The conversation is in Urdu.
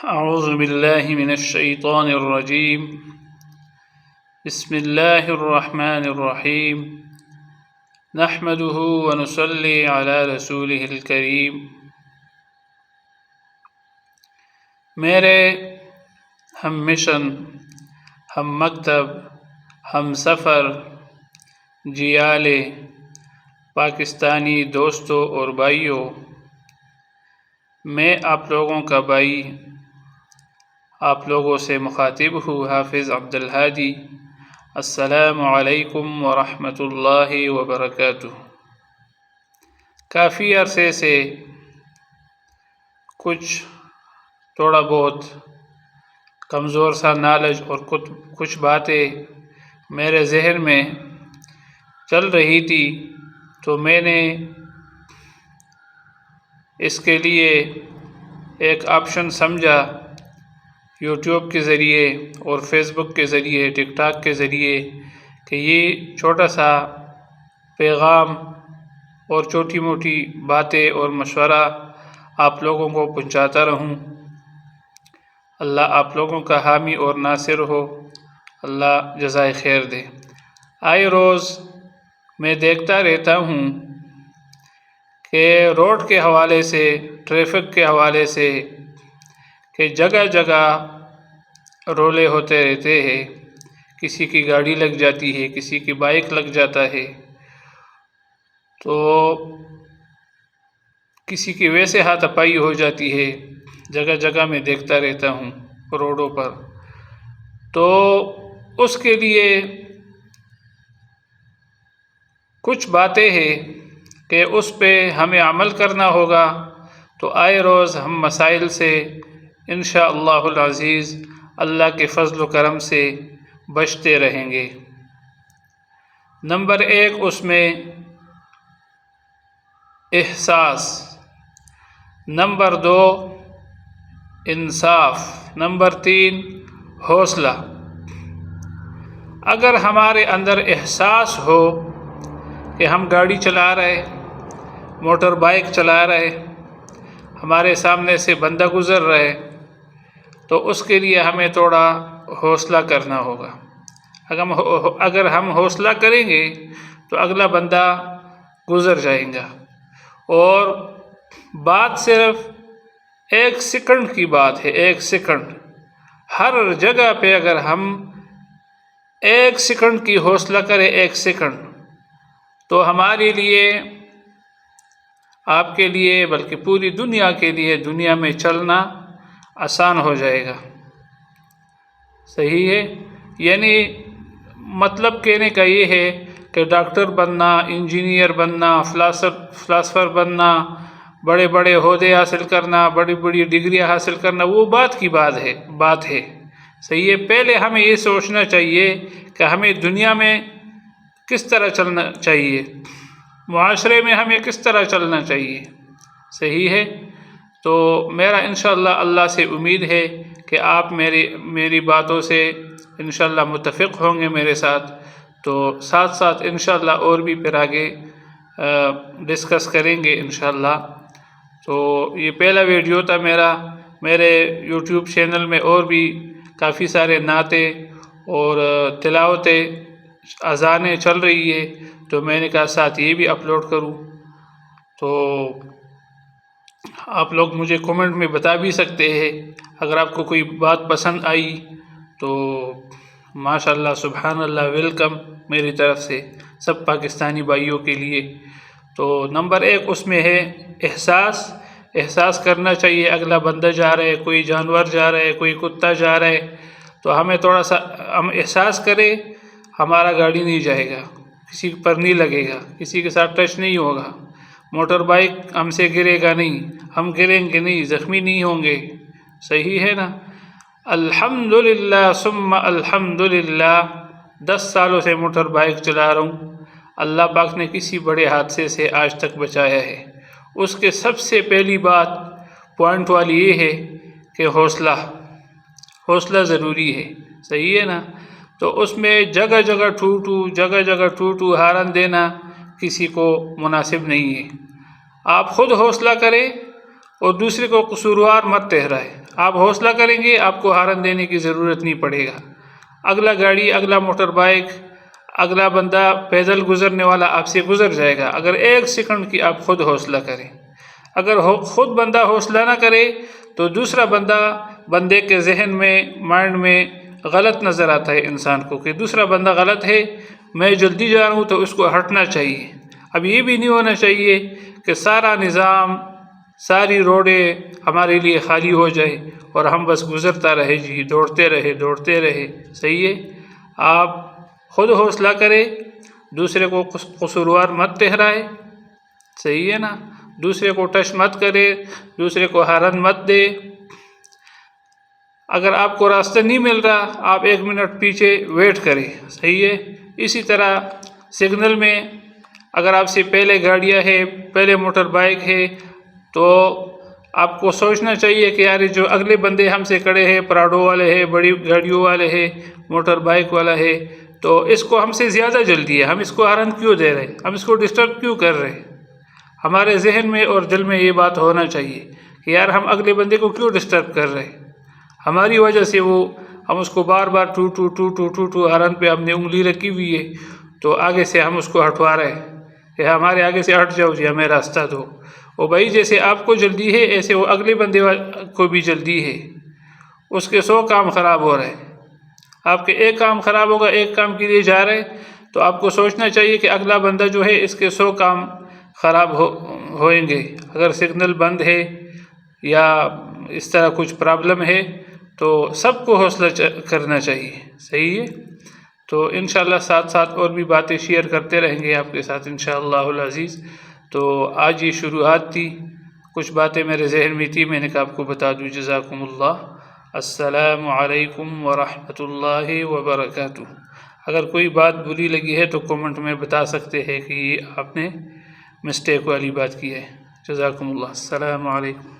أعوذ بالله من الشيطان الرجيم. بسم الله الرحمن الرحيم. نحمده ونصلي على رسوله الكريم. میرے ہم مشن، ہم مکتب، ہم سفر، جیالے پاکستانی دوستوں اور بھائیوں، میں آپ لوگوں کا بھائی، آپ لوگوں سے مخاطب ہوں، حافظ عبدالہادی. السلام علیکم ورحمۃ اللہ وبرکاتہ. کافی عرصے سے تھوڑا بہت کمزور سا نالج اور کچھ باتیں میرے ذہن میں چل رہی تھی، تو میں نے اس کے لیے ایک آپشن سمجھا، یوٹیوب کے ذریعے اور فیس بک کے ذریعے، ٹک ٹاک کے ذریعے، کہ یہ چھوٹا سا پیغام اور چھوٹی موٹی باتیں اور مشورہ آپ لوگوں کو پہنچاتا رہوں. اللہ آپ لوگوں کا حامی اور ناصر ہو، اللہ جزائے خیر دے. آئے روز میں دیکھتا رہتا ہوں کہ روڈ کے حوالے سے، ٹریفک کے حوالے سے، کہ جگہ جگہ رولے ہوتے رہتے ہیں. کسی کی گاڑی لگ جاتی ہے، کسی کی بائک لگ جاتا ہے، تو کسی کی ویسے ہاتھ پائی ہو جاتی ہے. جگہ جگہ میں دیکھتا رہتا ہوں روڈوں پر. تو اس کے لیے کچھ باتیں ہیں کہ اس پہ ہمیں عمل کرنا ہوگا. تو آئے روز ہم مسائل سے انشاءاللہ العزیز، اللہ کے فضل و کرم سے بچتے رہیں گے. نمبر 1 اس میں احساس، نمبر 2 انصاف، نمبر 3 حوصلہ. اگر ہمارے اندر احساس ہو کہ ہم گاڑی چلا رہے، موٹر بائک چلا رہے، ہمارے سامنے سے بندہ گزر رہے، تو اس کے لیے ہمیں تھوڑا حوصلہ کرنا ہوگا. اگر ہم حوصلہ کریں گے تو اگلا بندہ گزر جائے گا. اور بات صرف 1 سیکنڈ کی بات ہے. 1 سیکنڈ، ہر جگہ پہ اگر ہم 1 سیکنڈ کی حوصلہ کریں، 1 سیکنڈ، تو ہمارے لیے، آپ کے لیے، بلکہ پوری دنیا کے لیے، دنیا میں چلنا آسان ہو جائے گا. صحیح ہے؟ یعنی مطلب کہنے کا یہ ہے کہ ڈاکٹر بننا، انجینئر بننا، فلاسفر بننا، بڑے بڑے عہدے حاصل کرنا، بڑی بڑی ڈگریاں حاصل کرنا، وہ بات کی بات ہے. صحیح ہے؟ پہلے ہمیں یہ سوچنا چاہیے کہ ہمیں دنیا میں کس طرح چلنا چاہیے، معاشرے میں ہمیں کس طرح چلنا چاہیے. صحیح ہے؟ تو میرا انشاءاللہ اللہ سے امید ہے کہ آپ میری باتوں سے انشاءاللہ متفق ہوں گے میرے ساتھ. تو ساتھ ساتھ انشاءاللہ اور بھی پھر آگے ڈسکس کریں گے انشاءاللہ. تو یہ پہلا ویڈیو تھا میرے یوٹیوب چینل میں اور بھی کافی سارے نعتیں اور تلاوتیں، اذانیں چل رہی ہے، تو میں نے کہا ساتھ یہ بھی اپلوڈ کروں. تو آپ لوگ مجھے کومنٹ میں بتا بھی سکتے ہیں اگر آپ کو کوئی بات پسند آئی تو. ماشاءاللہ، سبحان اللہ، ویلکم میری طرف سے سب پاکستانی بھائیوں کے لیے. تو نمبر 1 اس میں ہے احساس کرنا چاہیے. اگلا بندہ جا رہا ہے، کوئی جانور جا رہا ہے، کوئی کتا جا رہا ہے، تو ہمیں تھوڑا سا ہم احساس کریں، ہمارا گاڑی نہیں جائے گا، کسی پر نہیں لگے گا، کسی کے ساتھ ٹچ نہیں ہوگا. موٹر بائک ہم سے گرے گا نہیں، ہم گریں گے نہیں، زخمی نہیں ہوں گے. صحیح ہے نا؟ الحمدللہ ثم الحمدللہ، 10 سالوں سے موٹر بائک چلا رہا ہوں. اللہ پاک نے کسی بڑے حادثے سے آج تک بچایا ہے. اس کے سب سے پہلی بات، پوائنٹ والی یہ ہے کہ حوصلہ ضروری ہے. صحیح ہے نا؟ تو اس میں جگہ جگہ ٹو ہارن دینا کسی کو مناسب نہیں ہے. آپ خود حوصلہ کریں اور دوسرے کو قصوروار مت ٹھہرائیں. آپ حوصلہ کریں گے آپ کو ہارن دینے کی ضرورت نہیں پڑے گا. اگلا گاڑی، اگلا موٹر بائک، اگلا بندہ پیدل گزرنے والا آپ سے گزر جائے گا اگر 1 سیکنڈ کی آپ خود حوصلہ کریں. اگر خود بندہ حوصلہ نہ کرے تو دوسرا بندے کے ذہن میں، مائنڈ میں غلط نظر آتا ہے انسان کو کہ دوسرا بندہ غلط ہے، میں جلدی جا رہا ہوں تو اس کو ہٹنا چاہیے. اب یہ بھی نہیں ہونا چاہیے کہ سارا نظام، ساری روڈیں ہمارے لیے خالی ہو جائے اور ہم بس گزرتا رہے جی، دوڑتے رہے. صحیح ہے؟ آپ خود حوصلہ کرے، دوسرے کو قصوروار مت ٹھہرائے. صحیح ہے نا؟ دوسرے کو ٹچ مت کرے، دوسرے کو ہارن مت دے. اگر آپ کو راستہ نہیں مل رہا آپ 1 منٹ پیچھے ویٹ کریں. صحیح ہے؟ اسی طرح سگنل میں اگر آپ سے پہلے گاڑیاں ہے، پہلے موٹر بائک ہے تو آپ کو سوچنا چاہیے کہ یار جو اگلے بندے ہم سے کھڑے ہیں، پراڈو والے ہیں، بڑی گاڑیوں والے ہیں، موٹر بائک والا ہے، تو اس کو ہم سے زیادہ جلدی ہے، ہم اس کو ہارن کیوں دے رہے ہیں، ہم اس کو ڈسٹرب کیوں کر رہے ہیں. ہمارے ذہن میں اور دل میں یہ بات ہونا چاہیے کہ یار ہم اگلے بندے کو کیوں ڈسٹرب کر رہے ہیں. ہماری وجہ سے ہم اس کو بار بار ٹو ہارن پہ ہم نے انگلی رکھی ہوئی ہے تو آگے سے ہم اس کو ہٹوا رہے ہیں کہ ہمارے آگے سے ہٹ جاؤ جی، ہمیں راستہ دو. وہ بھائی جیسے آپ کو جلدی ہے ایسے وہ اگلے بندے کو بھی جلدی ہے، اس کے 100 کام خراب ہو رہے ہیں. آپ کے 1 کام خراب ہوگا، 1 کام کے لیے جا رہے تو آپ کو سوچنا چاہیے کہ اگلا بندہ جو ہے اس کے 100 کام خراب ہوئیں گے. اگر سگنل بند ہے یا اس طرح کچھ پرابلم ہے تو سب کو حوصلہ کرنا چاہیے. صحیح ہے؟ تو انشاءاللہ ساتھ ساتھ اور بھی باتیں شیئر کرتے رہیں گے آپ کے ساتھ انشاءاللہ العزیز. تو آج یہ شروعات تھی، کچھ باتیں میرے ذہن میں تھی، میں نے کہا آپ کو بتا دوں. جزاکم اللہ. السلام علیکم ورحمۃ اللہ وبرکاتہ. اگر کوئی بات بری لگی ہے تو کومنٹ میں بتا سکتے ہیں کہ آپ نے مسٹیک والی بات کی ہے. جزاکم اللہ. السلام علیکم.